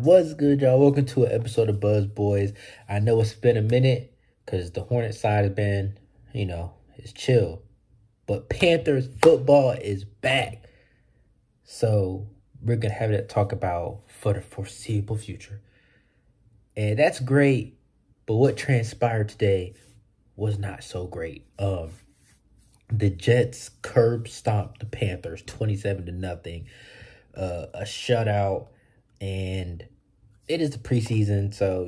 What's good, y'all? Welcome to an episode of Buzz Boys. I know it's been a minute because the Hornet side has been, it's chill. But Panthers football is back. So we're going to have that talk about for the foreseeable future. And that's great. But what transpired today was not so great. The Jets curb stomped the Panthers 27-0. A shutout. And it is the preseason, so,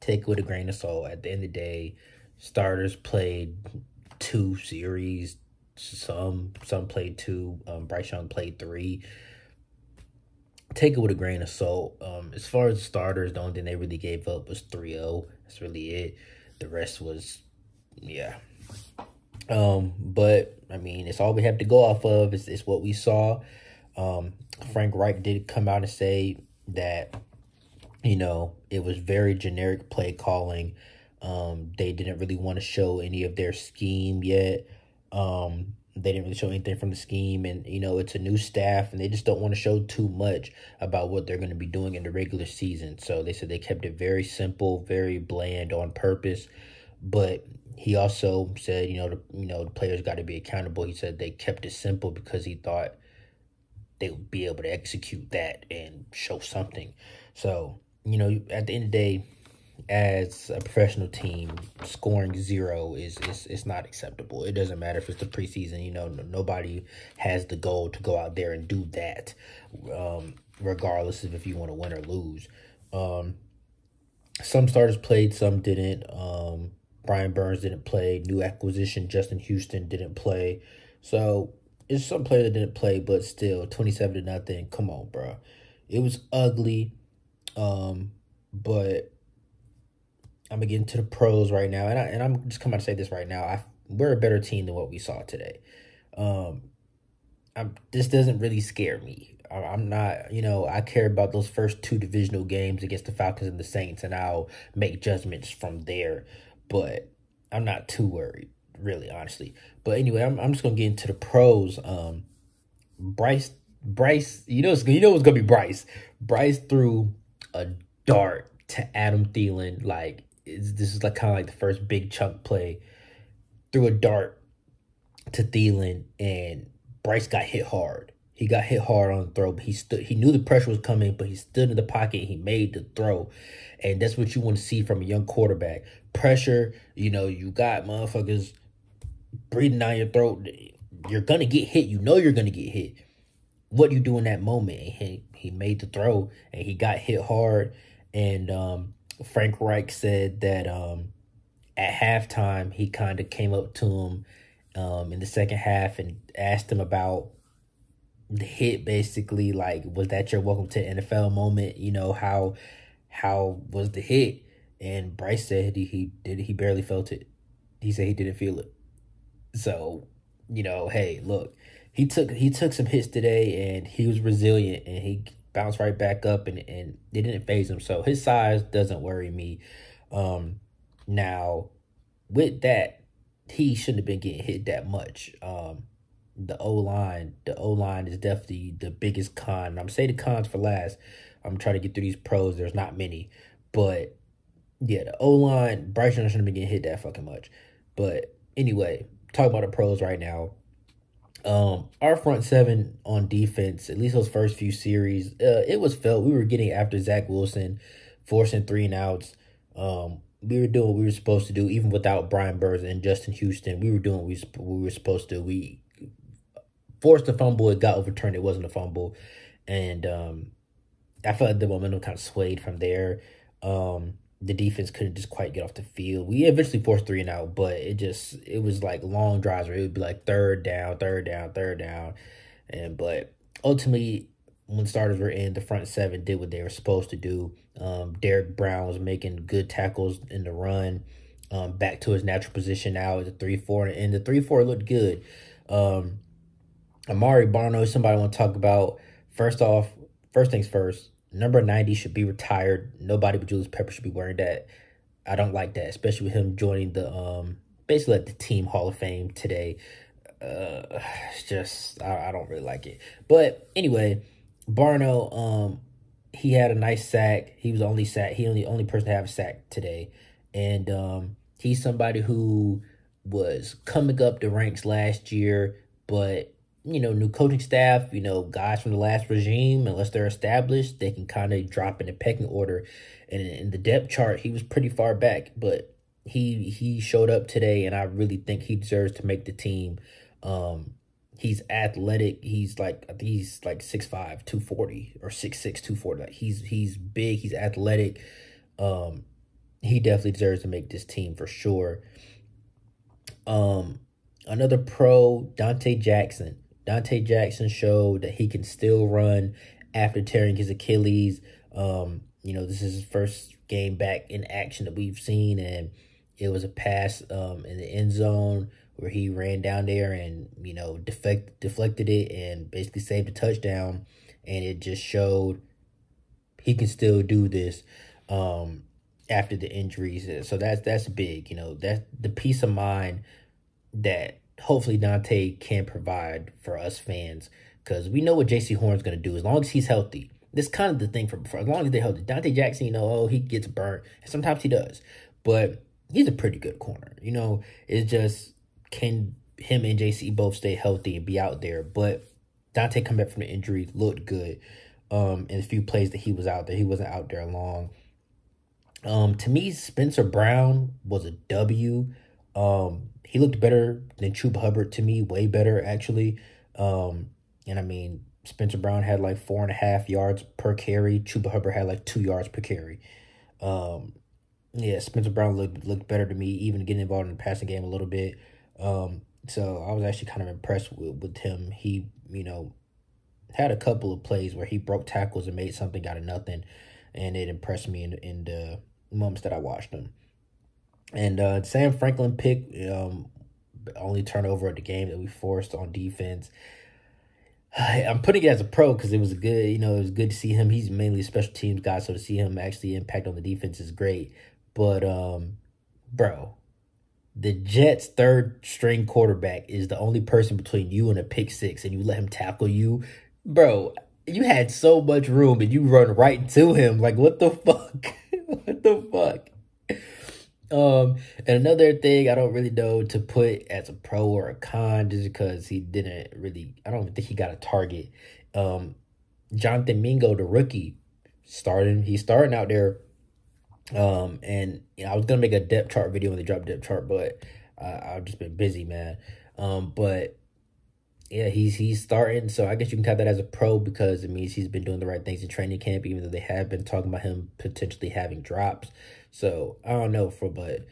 take it with a grain of salt. At the end of the day, starters played 2 series. Some played 2. Bryce Young played 3. Take it with a grain of salt. As far as the starters, the only thing they really gave up was 3-0. That's really it. The rest was, yeah. But, it's all we have to go off of. It's what we saw. Frank Reich did come out and say that, it was very generic play calling. They didn't really want to show any of their scheme yet. They didn't really show anything from the scheme, and, it's a new staff, and they just don't want to show too much about what they're going to be doing in the regular season. So they said they kept it very simple, very bland on purpose. But he also said, the players got to be accountable. He said they kept it simple because he thought they would be able to execute that and show something. So, at the end of the day, as a professional team, scoring 0 is not acceptable. It doesn't matter if it's the preseason. Nobody has the goal to go out there and do that, regardless of if you want to win or lose. Some starters played, some didn't. Brian Burns didn't play. New acquisition Justin Houston didn't play. So it's some player that didn't play, but still 27-0. Come on, bro. It was ugly. But I'm gonna get into the pros right now, and I'm just coming to say this right now. We're a better team than what we saw today. This doesn't really scare me. I'm not, I care about those first 2 divisional games against the Falcons and the Saints, and I'll make judgments from there. But I'm not too worried, really, honestly. But anyway, I'm just gonna get into the pros. Bryce, what's gonna be Bryce. Bryce threw a dart to Adam Thielen. This is kind of like the first big chunk play. Threw a dart to Thielen, and Bryce got hit hard. He got hit hard on the throw, but he knew the pressure was coming, but he stood in the pocket and he made the throw. And that's what you want to see from a young quarterback. Pressure, you got motherfuckers breathing down your throat. You're going to get hit. You're going to get hit. What do you do in that moment? He made the throw, and he got hit hard. And Frank Reich said that at halftime, he kind of came up to him in the second half and asked him about the hit, basically. Was that your welcome to NFL moment? How was the hit? And Bryce said he barely felt it. He said he didn't feel it. So, hey, look, he took some hits today, and he was resilient, and he bounced right back up, and it didn't faze him. So his size doesn't worry me. Now, with that, he shouldn't have been getting hit that much. The O-line is definitely the biggest con. I'm going to say the cons for last. I'm trying to get through these pros. There's not many. But, yeah, the O-line, Bryce Young shouldn't have been getting hit that fucking much. But, anyway, talk about the pros right now. Our front 7 on defense, at least those first few series, it was felt. We were getting after Zach Wilson, forcing 3 and outs. We were doing what we were supposed to do, even without Brian Burns and Justin Houston. We were doing what we were supposed to do. We forced a fumble. It got overturned. It wasn't a fumble. And I felt like the momentum kind of swayed from there. The defense couldn't just quite get off the field. We eventually forced 3 and out, but it was like long drives where it would be like third down. But ultimately, when starters were in, the front 7 did what they were supposed to do. Derek Brown was making good tackles in the run, back to his natural position now at the 3-4, and the 3-4 looked good. Amari Barno, somebody I want to talk about. First things first, number 90 should be retired. Nobody but Julius Pepper should be wearing that. I don't like that, especially with him joining the basically like the team Hall of Fame today. It's just I don't really like it. But anyway, Barno, he had a nice sack. He was the only sack. He only person to have a sack today, and he's somebody who was coming up the ranks last year, but new coaching staff, guys from the last regime, unless they're established, they can kind of drop in the pecking order. And in the depth chart, he was pretty far back, but he showed up today, and I really think he deserves to make the team. He's athletic. He's like, I think he's like 6'5", 240 or 6'6", 240. Like he's big. He's athletic. He definitely deserves to make this team for sure. Another pro, Dante Jackson. Dante Jackson showed that he can still run after tearing his Achilles. This is his first game back in action that we've seen, and it was a pass in the end zone where he ran down there and, deflected it and basically saved a touchdown. And it just showed he can still do this after the injuries. So that's big. That's the peace of mind that hopefully Dante can provide for us fans, because we know what J.C. Horn's going to do as long as he's healthy. This kind of the thing for as long as they're healthy. Dante Jackson, he gets burnt, and sometimes he does, but he's a pretty good corner. It's just, can him and J.C. both stay healthy and be out there? But Dante come back from the injury, looked good in a few plays that he was out there. He wasn't out there long. To me, Spencer Brown was a W. He looked better than Chuba Hubbard to me, way better, actually. Spencer Brown had like 4.5 yards per carry. Chuba Hubbard had like 2 yards per carry. Spencer Brown looked better to me, even getting involved in the passing game a little bit. So I was actually kind of impressed with him. He, had a couple of plays where he broke tackles and made something out of nothing, and it impressed me in the moments that I watched him. And Sam Franklin pick, only turnover of the game that we forced on defense. I'm putting it as a pro because it was good. It was good to see him. He's mainly a special teams guy, so to see him actually impact on the defense is great. But bro, the Jets' third string quarterback is the only person between you and a pick six, and you let him tackle you, bro. You had so much room, and you run right to him. Like, what the fuck? What the fuck? And another thing I don't really know to put as a pro or a con, just because he didn't really, I don't think he got a target. Jonathan Mingo, the rookie, he's starting out there. And I was gonna make a depth chart video when they dropped depth chart, but I've just been busy, man. But yeah, he's starting, so I guess you can count that as a pro because it means he's been doing the right things in training camp, even though they have been talking about him potentially having drops. So I don't know, but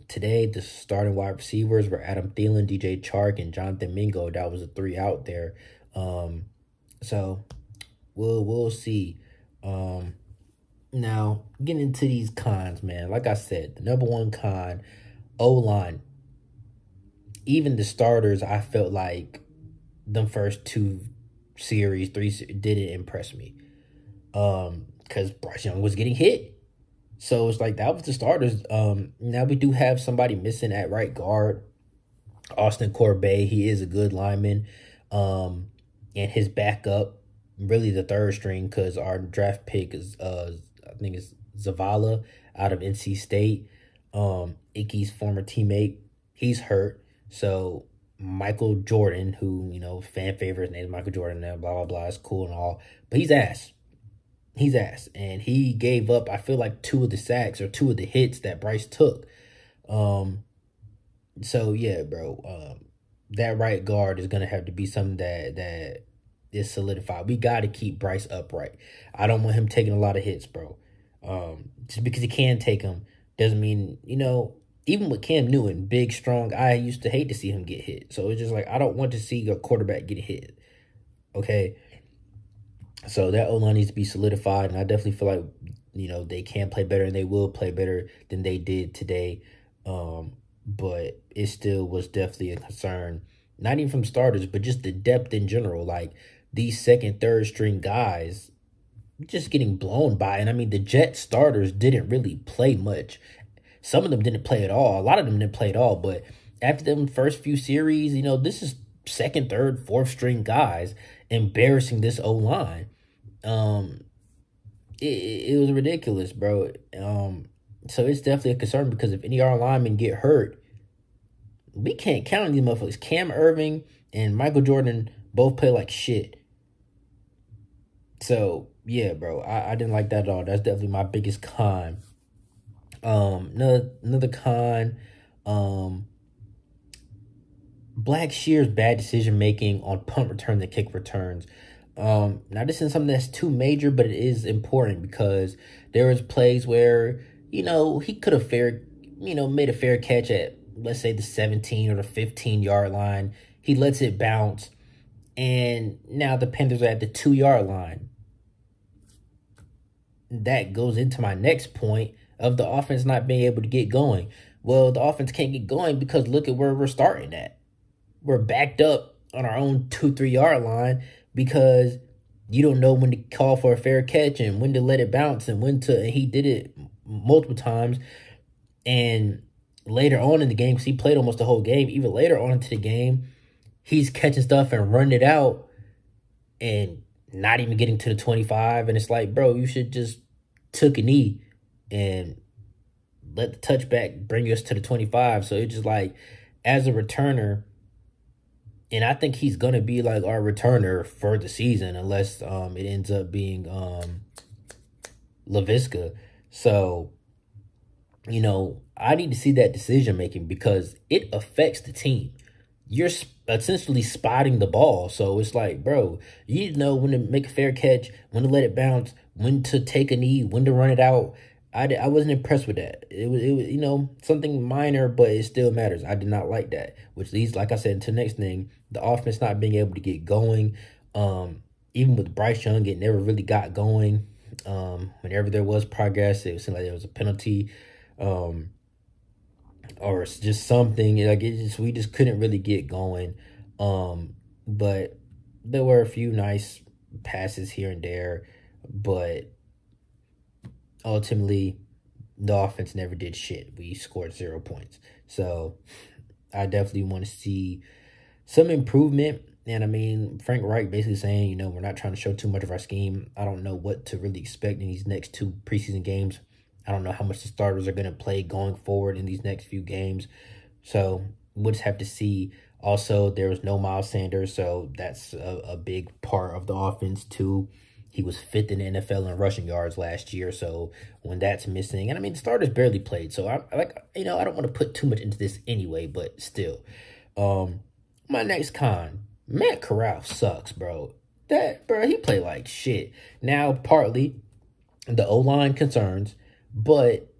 today the starting wide receivers were Adam Thielen, DJ Chark, and Jonathan Mingo. That was the three out there. So we'll see. Now getting into these cons, man. Like I said, the number one con, O-line. Even the starters, I felt like them first three didn't impress me. Because Bryce Young was getting hit. So it's like that was the starters. Now we do have somebody missing at right guard. Austin Corbett, he is a good lineman. And his backup, really the third string, because our draft pick is I think it's Zavala out of NC State. Icky's former teammate, he's hurt. So Michael Jordan, who, fan favorite, his name is Michael Jordan, and blah, blah, blah, it's cool and all. But he's ass. He's ass. And he gave up, I feel like, 2 of the sacks or 2 of the hits that Bryce took. So, yeah, bro. That right guard is going to have to be something that is solidified. We got to keep Bryce upright. I don't want him taking a lot of hits, bro. Just because he can take them doesn't mean, even with Cam Newton, big, strong, I used to hate to see him get hit. So it's just like, I don't want to see a quarterback get hit. Okay? So that O-line needs to be solidified, and I definitely feel like, they can play better, and they will play better than they did today. But it still was definitely a concern, not even from starters, but just the depth in general. Like, these second, third string guys just getting blown by. And, the Jet starters didn't really play much. Some of them didn't play at all. A lot of them didn't play at all. But after them first few series, this is second, third, fourth string guys embarrassing this O-line. Um, it was ridiculous, bro. So it's definitely a concern because if any of our linemen get hurt, we can't count on these motherfuckers. Cam Irving and Michael Jordan both play like shit. So yeah, bro, I didn't like that at all. That's definitely my biggest con. Another con, Black Shear's bad decision making on punt return and kick returns. Now this isn't something that's too major, but it is important because there was plays where, he could have made a fair catch at, let's say, the 17 or the 15-yard line. He lets it bounce, and now the Panthers are at the 2-yard line. That goes into my next point of the offense not being able to get going. Well, the offense can't get going because look at where we're starting at. We're backed up on our own 2-3-yard line because you don't know when to call for a fair catch and when to let it bounce and and he did it multiple times. And later on in the game, because he played almost the whole game, even later on into the game, he's catching stuff and running it out and not even getting to the 25. And it's like, bro, you should just took a knee and let the touchback bring us to the 25. So it's just like, as a returner, and I think he's going to be like our returner for the season unless it ends up being LaVisca. So, I need to see that decision making because it affects the team. You're essentially spotting the ball. So it's like, bro, you need to know when to make a fair catch, when to let it bounce, when to take a knee, when to run it out. I wasn't impressed with that. It was something minor, but it still matters. I did not like that, which leads, like I said, to the next thing, the offense not being able to get going. Even with Bryce Young, it never really got going. Whenever there was progress, it seemed like there was a penalty, or just something. Like we just couldn't really get going. But there were a few nice passes here and there, but ultimately, the offense never did shit. We scored 0 points. So I definitely want to see some improvement. And I mean, Frank Reich basically saying, we're not trying to show too much of our scheme. I don't know what to really expect in these next 2 preseason games. I don't know how much the starters are going to play going forward in these next few games. So we'll just have to see. Also, there was no Miles Sanders, so that's a big part of the offense too. He was 5th in the NFL in rushing yards last year, so when that's missing, and I mean, the starters barely played, so I don't want to put too much into this anyway, but still. My next con, Matt Corral sucks, bro. He played like shit. Now, partly the O-line concerns, but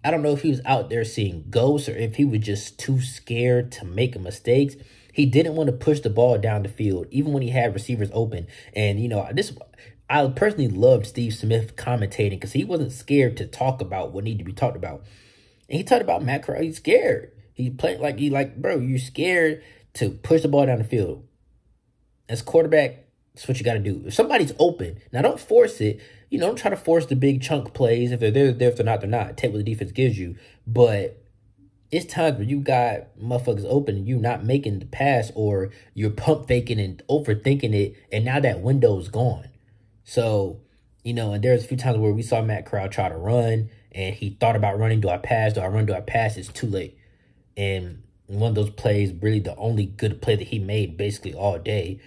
I don't know if he was out there seeing ghosts or if he was just too scared to make mistakes. He didn't want to push the ball down the field, even when he had receivers open. And, I personally loved Steve Smith commentating because he wasn't scared to talk about what needed to be talked about. And he talked about Matt Corral. He's scared. He played bro, you're scared to push the ball down the field. As quarterback, that's what you got to do. If somebody's open, now don't force it. Don't try to force the big chunk plays. If they're there, if they're not, they're not. Take what the defense gives you. But it's times where you got motherfuckers open and you not making the pass, or you're pump faking and overthinking it, and now that window's gone. So, and there's a few times where we saw Matt Corral try to run, and he thought about running. Do I pass? Do I run? Do I pass? It's too late. And one of those plays, really the only good play that he made basically all day,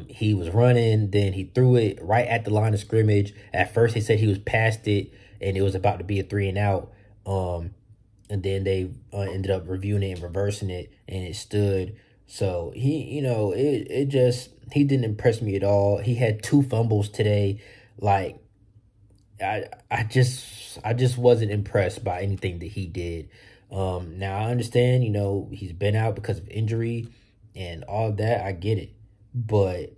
he was running, then he threw it right at the line of scrimmage. At first, he said he was past it, and it was about to be a 3-and-out. And then they ended up reviewing it and reversing it, and it stood. So he didn't impress me at all. He had 2 fumbles today. Like, I just wasn't impressed by anything that he did. Now I understand, he's been out because of injury and all of that. I get it. But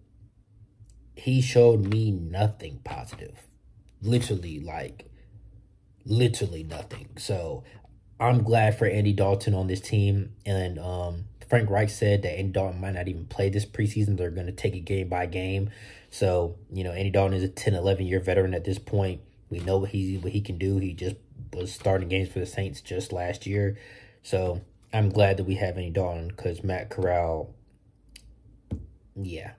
he showed me nothing positive. Literally nothing. So I'm glad for Andy Dalton on this team. And Frank Reich said that Andy Dalton might not even play this preseason. They're going to take it game by game. So, Andy Dalton is a 10, 11-year veteran at this point. We know what he can do. He just was starting games for the Saints just last year. So I'm glad that we have Andy Dalton because Matt Corral, yeah.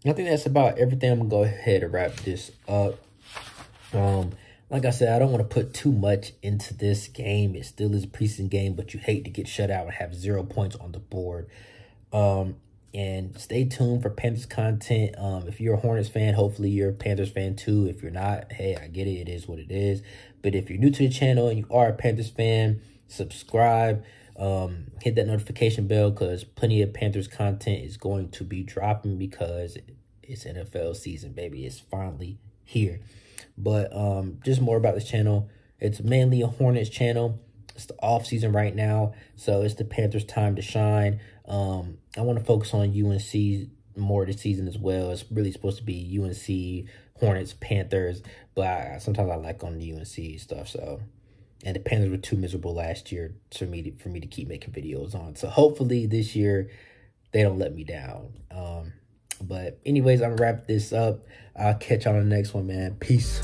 I think that's about everything. I'm gonna go ahead and wrap this up. Like I said, I don't want to put too much into this game. It still is a preseason game, but you hate to get shut out and have 0 points on the board. And stay tuned for Panthers content. If you're a Hornets fan, hopefully you're a Panthers fan too. If you're not, hey, I get it. It is what it is. But if you're new to the channel and you are a Panthers fan, subscribe. Hit that notification bell because plenty of Panthers content is going to be dropping because it's NFL season, baby. It's finally here. But just more about this channel. It's mainly a Hornets channel. It's the off season right now, so it's the Panthers' time to shine. I want to focus on UNC more this season as well. It's really supposed to be UNC, Hornets, Panthers, but sometimes I like on the UNC stuff. So, and the Panthers were too miserable last year for me to keep making videos on. So hopefully this year they don't let me down. But anyways, I'm gonna wrap this up. I'll catch y'all on the next one, man. Peace.